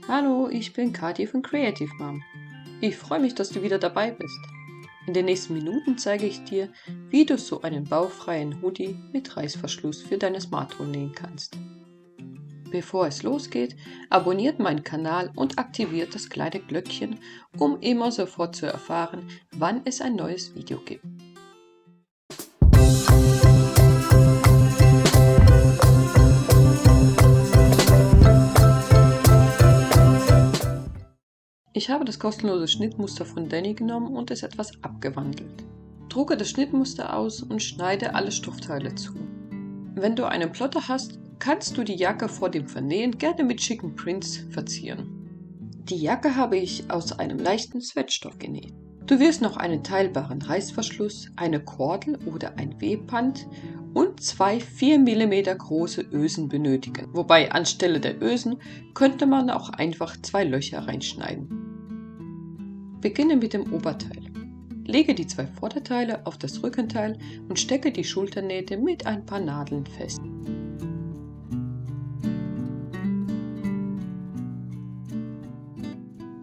Hallo, ich bin Kathi von Creative Mom. Ich freue mich, dass du wieder dabei bist. In den nächsten Minuten zeige ich dir, wie du so einen baufreien Hoodie mit Reißverschluss für deine Smartphone nähen kannst. Bevor es losgeht, abonniert meinen Kanal und aktiviert das kleine Glöckchen, um immer sofort zu erfahren, wann es ein neues Video gibt. Ich habe das kostenlose Schnittmuster von Danny genommen und es etwas abgewandelt. Drucke das Schnittmuster aus und schneide alle Stoffteile zu. Wenn du einen Plotter hast, kannst du die Jacke vor dem Vernähen gerne mit schicken Prints verzieren. Die Jacke habe ich aus einem leichten Sweatstoff genäht. Du wirst noch einen teilbaren Reißverschluss, eine Kordel oder ein Webband und 2 4 mm große Ösen benötigen. Wobei anstelle der Ösen könnte man auch einfach 2 Löcher reinschneiden. Beginne mit dem Oberteil. Lege die 2 Vorderteile auf das Rückenteil und stecke die Schulternähte mit ein paar Nadeln fest.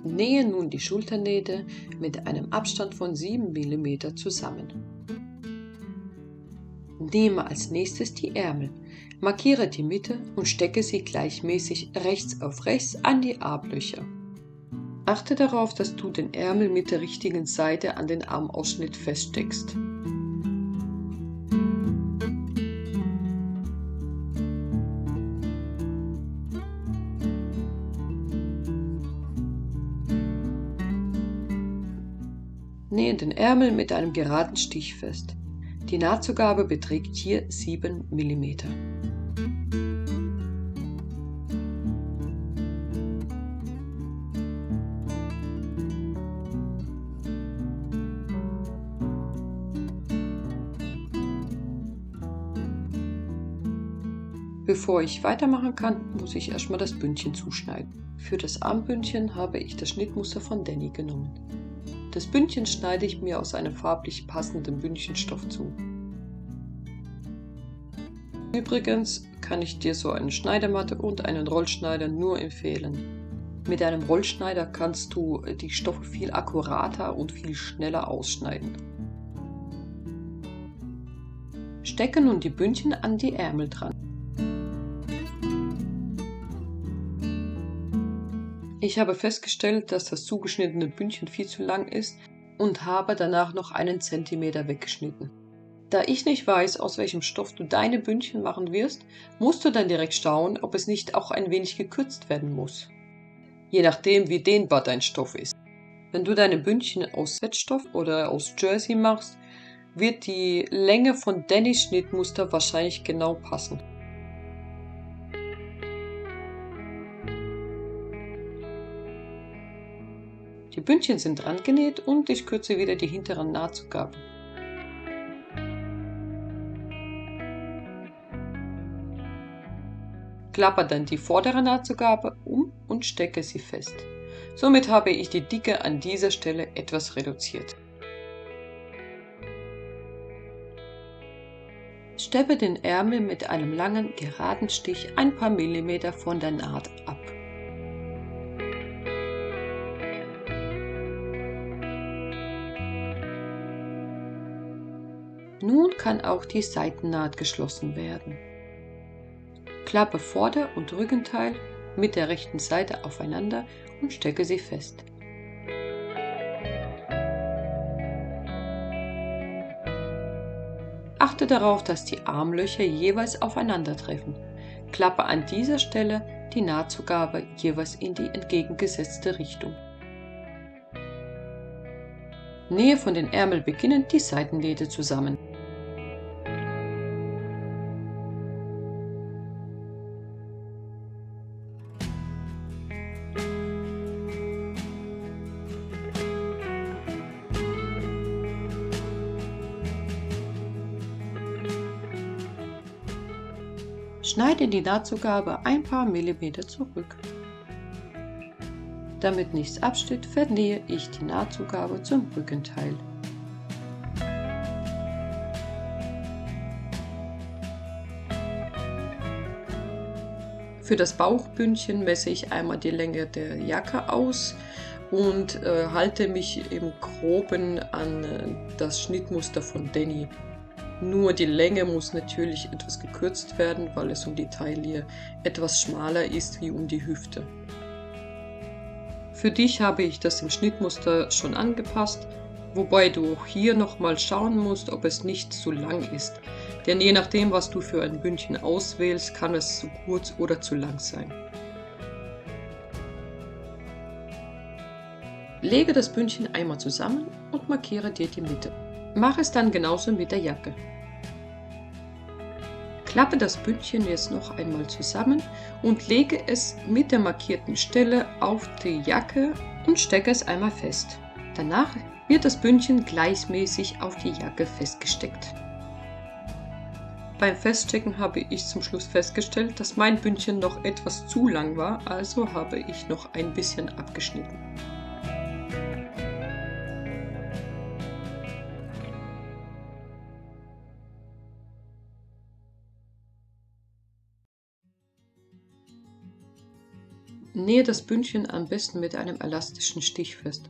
Nähe nun die Schulternähte mit einem Abstand von 7 mm zusammen. Nehme als nächstes die Ärmel, markiere die Mitte und stecke sie gleichmäßig rechts auf rechts an die Armlöcher. Achte darauf, dass du den Ärmel mit der richtigen Seite an den Armausschnitt feststeckst. Nähe den Ärmel mit einem geraden Stich fest. Die Nahtzugabe beträgt hier 7 mm. Bevor ich weitermachen kann, muss ich erstmal das Bündchen zuschneiden. Für das Armbündchen habe ich das Schnittmuster von Danny genommen. Das Bündchen schneide ich mir aus einem farblich passenden Bündchenstoff zu. Übrigens kann ich dir so eine Schneidematte und einen Rollschneider nur empfehlen. Mit einem Rollschneider kannst du die Stoffe viel akkurater und viel schneller ausschneiden. Stecke nun die Bündchen an die Ärmel dran. Ich habe festgestellt, dass das zugeschnittene Bündchen viel zu lang ist und habe danach noch einen Zentimeter weggeschnitten. Da ich nicht weiß, aus welchem Stoff du deine Bündchen machen wirst, musst du dann direkt schauen, ob es nicht auch ein wenig gekürzt werden muss. Je nachdem, wie dehnbar dein Stoff ist. Wenn du deine Bündchen aus Sweatstoff oder aus Jersey machst, wird die Länge von Dannys Schnittmuster wahrscheinlich genau passen. Die Bündchen sind dran genäht und ich kürze wieder die hinteren Nahtzugaben. Klapper dann die vordere Nahtzugabe um und stecke sie fest. Somit habe ich die Dicke an dieser Stelle etwas reduziert. Steppe den Ärmel mit einem langen, geraden Stich ein paar Millimeter von der Naht ab. Nun kann auch die Seitennaht geschlossen werden. Klappe Vorder- und Rückenteil mit der rechten Seite aufeinander und stecke sie fest. Achte darauf, dass die Armlöcher jeweils aufeinandertreffen. Klappe an dieser Stelle die Nahtzugabe jeweils in die entgegengesetzte Richtung. Nähe von den Ärmeln beginnend die Seitennähte zusammen. Schneide die Nahtzugabe ein paar Millimeter zurück. Damit nichts absteht, vernähe ich die Nahtzugabe zum Rückenteil. Für das Bauchbündchen messe ich einmal die Länge der Jacke aus und halte mich im Groben an das Schnittmuster von Danny. Nur die Länge muss natürlich etwas gekürzt werden, weil es um die Taille etwas schmaler ist wie um die Hüfte. Für dich habe ich das im Schnittmuster schon angepasst, wobei du auch hier nochmal schauen musst, ob es nicht zu lang ist. Denn je nachdem, was du für ein Bündchen auswählst, kann es zu kurz oder zu lang sein. Lege das Bündchen einmal zusammen und markiere dir die Mitte. Mach es dann genauso mit der Jacke. Klappe das Bündchen jetzt noch einmal zusammen und lege es mit der markierten Stelle auf die Jacke und stecke es einmal fest. Danach wird das Bündchen gleichmäßig auf die Jacke festgesteckt. Beim Feststecken habe ich zum Schluss festgestellt, dass mein Bündchen noch etwas zu lang war, also habe ich noch ein bisschen abgeschnitten. Nähe das Bündchen am besten mit einem elastischen Stich fest.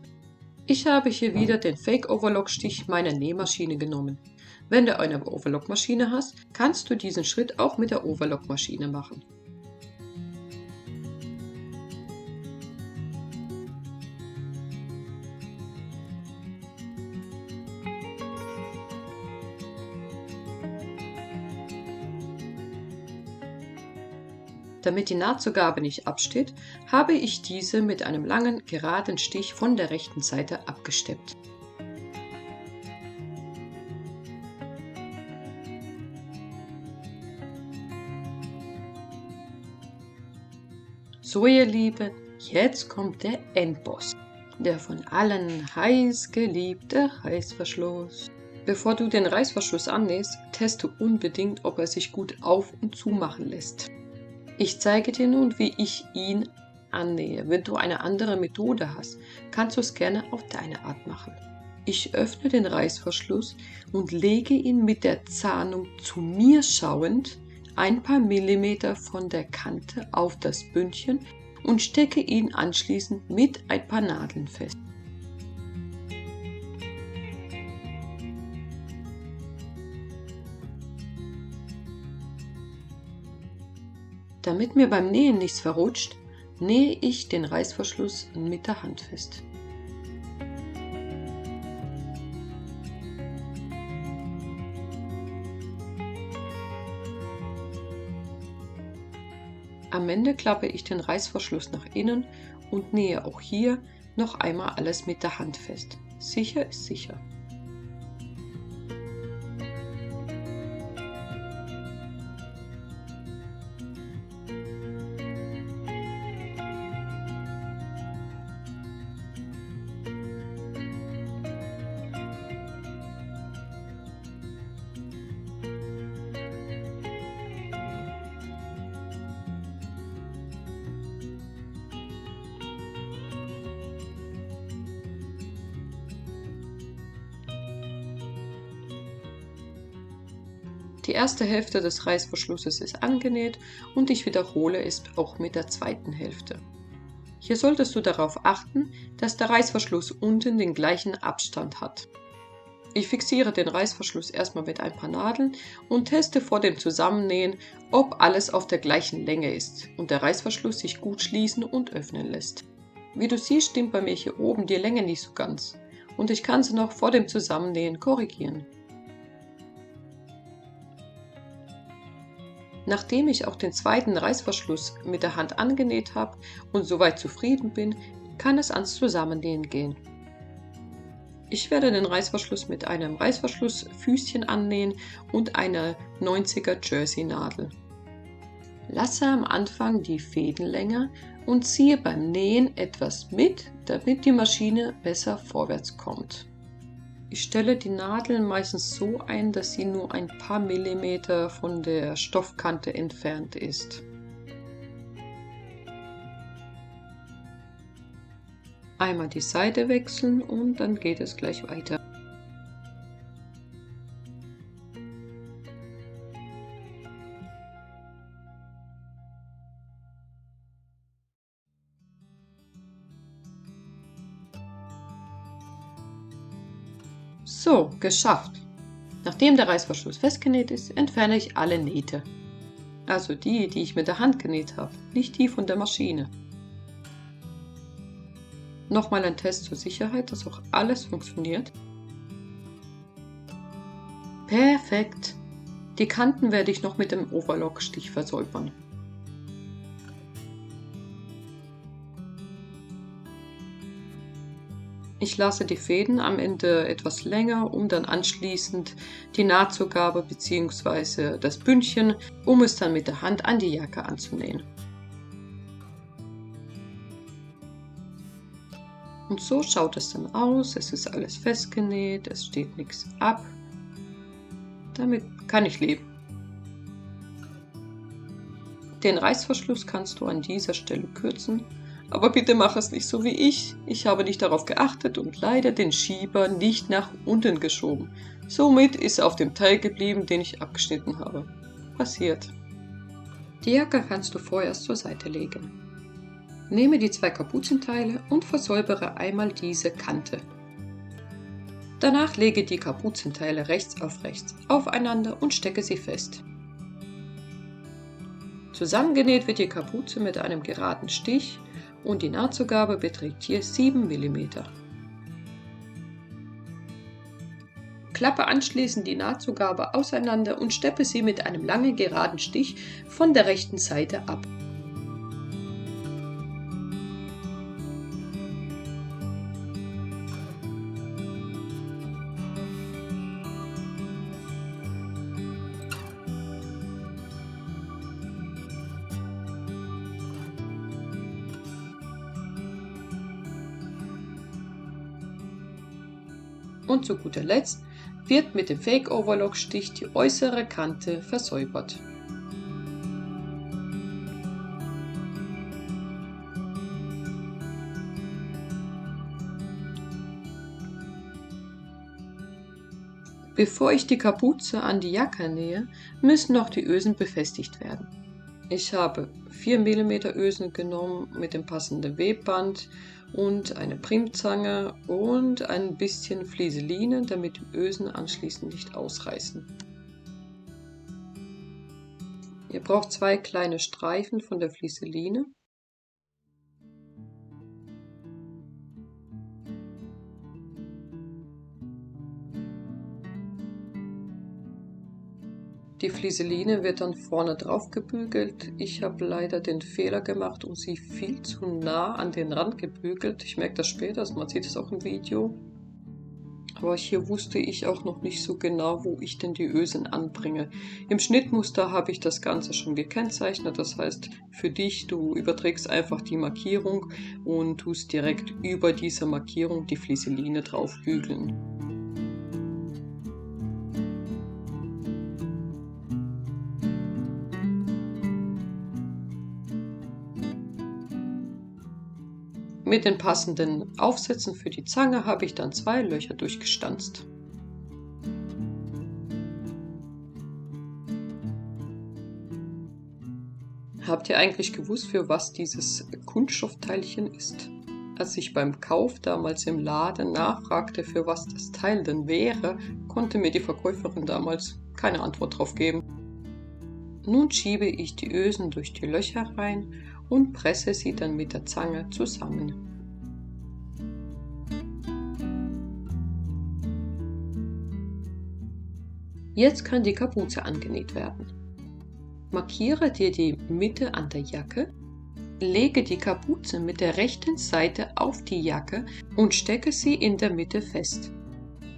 Ich habe hier wieder den Fake Overlock Stich meiner Nähmaschine genommen. Wenn du eine Overlockmaschine hast, kannst du diesen Schritt auch mit der Overlockmaschine machen. Damit die Nahtzugabe nicht absteht, habe ich diese mit einem langen, geraden Stich von der rechten Seite abgesteppt. So ihr Lieben, jetzt kommt der Endboss. Der von allen heiß geliebte Reißverschluss. Bevor du den Reißverschluss annähst, teste unbedingt, ob er sich gut auf- und zumachen lässt. Ich zeige dir nun, wie ich ihn annähe. Wenn du eine andere Methode hast, kannst du es gerne auf deine Art machen. Ich öffne den Reißverschluss und lege ihn mit der Zahnung zu mir schauend ein paar Millimeter von der Kante auf das Bündchen und stecke ihn anschließend mit ein paar Nadeln fest. Damit mir beim Nähen nichts verrutscht, nähe ich den Reißverschluss mit der Hand fest. Am Ende klappe ich den Reißverschluss nach innen und nähe auch hier noch einmal alles mit der Hand fest. Sicher ist sicher. Die erste Hälfte des Reißverschlusses ist angenäht und ich wiederhole es auch mit der zweiten Hälfte. Hier solltest du darauf achten, dass der Reißverschluss unten den gleichen Abstand hat. Ich fixiere den Reißverschluss erstmal mit ein paar Nadeln und teste vor dem Zusammennähen, ob alles auf der gleichen Länge ist und der Reißverschluss sich gut schließen und öffnen lässt. Wie du siehst, stimmt bei mir hier oben die Länge nicht so ganz und ich kann sie noch vor dem Zusammennähen korrigieren. Nachdem ich auch den zweiten Reißverschluss mit der Hand angenäht habe und soweit zufrieden bin, kann es ans Zusammennähen gehen. Ich werde den Reißverschluss mit einem Reißverschlussfüßchen annähen und einer 90er Jersey Nadel. Lasse am Anfang die Fäden länger und ziehe beim Nähen etwas mit, damit die Maschine besser vorwärts kommt. Ich stelle die Nadel meistens so ein, dass sie nur ein paar Millimeter von der Stoffkante entfernt ist. Einmal die Seite wechseln und dann geht es gleich weiter. So, geschafft. Nachdem der Reißverschluss festgenäht ist, entferne ich alle Nähte. Also die ich mit der Hand genäht habe, nicht die von der Maschine. Nochmal ein Test zur Sicherheit, dass auch alles funktioniert. Perfekt! Die Kanten werde ich noch mit dem Overlock-Stich versäubern. Ich lasse die Fäden am Ende etwas länger, um dann anschließend die Nahtzugabe bzw. das Bündchen, um es dann mit der Hand an die Jacke anzunähen. Und so schaut es dann aus, es ist alles festgenäht, es steht nichts ab. Damit kann ich leben. Den Reißverschluss kannst du an dieser Stelle kürzen, aber bitte mach es nicht so wie ich. Ich habe nicht darauf geachtet und leider den Schieber nicht nach unten geschoben. Somit ist er auf dem Teil geblieben, den ich abgeschnitten habe. Passiert. Die Jacke kannst du vorerst zur Seite legen. Nehme die 2 Kapuzenteile und versäubere einmal diese Kante. Danach lege die Kapuzenteile rechts auf rechts aufeinander und stecke sie fest. Zusammengenäht wird die Kapuze mit einem geraden Stich und die Nahtzugabe beträgt hier 7 mm. Klappe anschließend die Nahtzugabe auseinander und steppe sie mit einem langen geraden Stich von der rechten Seite ab. Und zu guter Letzt wird mit dem Fake Overlock Stich die äußere Kante versäubert. Bevor ich die Kapuze an die Jacke nähe, müssen noch die Ösen befestigt werden. Ich habe 4 mm Ösen genommen mit dem passenden Webband und eine Primzange und ein bisschen Flieseline, damit die Ösen anschließend nicht ausreißen. Ihr braucht 2 kleine Streifen von der Flieseline. Die Flieseline wird dann vorne drauf gebügelt. Ich habe leider den Fehler gemacht und sie viel zu nah an den Rand gebügelt. Ich merke das später, also man sieht es auch im Video. Aber hier wusste ich auch noch nicht so genau, wo ich denn die Ösen anbringe. Im Schnittmuster habe ich das Ganze schon gekennzeichnet. Das heißt, für dich, du überträgst einfach die Markierung und tust direkt über diese Markierung die Flieseline drauf bügeln. Mit den passenden Aufsätzen für die Zange habe ich dann 2 Löcher durchgestanzt. Habt ihr eigentlich gewusst, für was dieses Kunststoffteilchen ist? Als ich beim Kauf damals im Laden nachfragte, für was das Teil denn wäre, konnte mir die Verkäuferin damals keine Antwort drauf geben. Nun schiebe ich die Ösen durch die Löcher rein und presse sie dann mit der Zange zusammen. Jetzt kann die Kapuze angenäht werden. Markiere dir die Mitte an der Jacke, lege die Kapuze mit der rechten Seite auf die Jacke und stecke sie in der Mitte fest.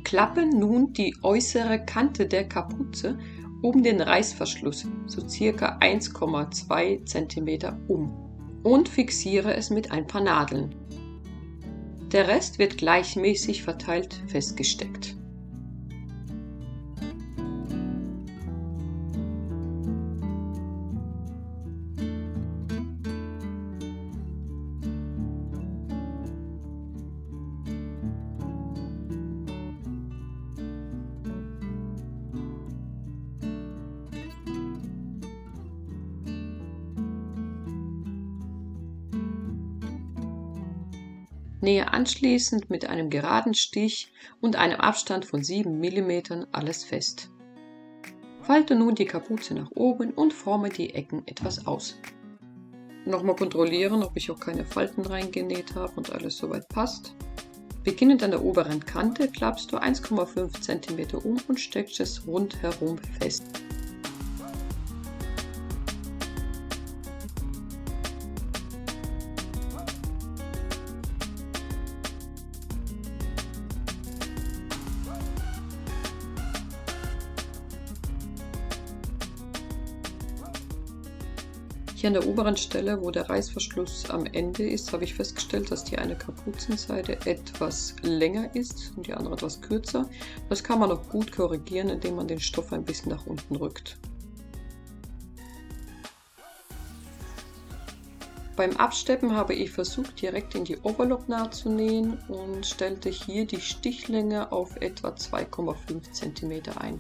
Klappe nun die äußere Kante der Kapuze um den Reißverschluss, so ca. 1,2 cm um, und fixiere es mit ein paar Nadeln. Der Rest wird gleichmäßig verteilt festgesteckt. Nähe anschließend mit einem geraden Stich und einem Abstand von 7 mm alles fest. Falte nun die Kapuze nach oben und forme die Ecken etwas aus. Nochmal kontrollieren, ob ich auch keine Falten reingenäht habe und alles soweit passt. Beginnend an der oberen Kante klappst du 1,5 cm um und steckst es rundherum fest. Hier an der oberen Stelle, wo der Reißverschluss am Ende ist, habe ich festgestellt, dass die eine Kapuzenseite etwas länger ist und die andere etwas kürzer. Das kann man auch gut korrigieren, indem man den Stoff ein bisschen nach unten rückt. Beim Absteppen habe ich versucht, direkt in die Overlocknaht zu nähen und stellte hier die Stichlänge auf etwa 2,5 cm ein.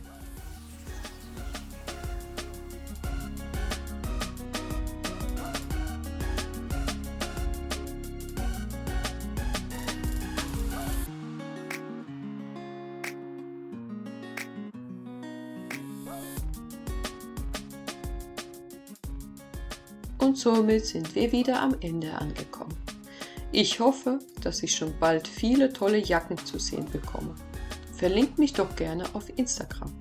Und somit sind wir wieder am Ende angekommen. Ich hoffe, dass ich schon bald viele tolle Jacken zu sehen bekomme. Verlinkt mich doch gerne auf Instagram.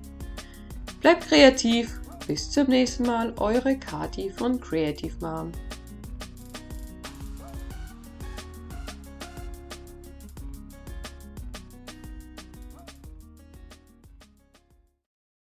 Bleibt kreativ, bis zum nächsten Mal, eure Kati von Creative Mom.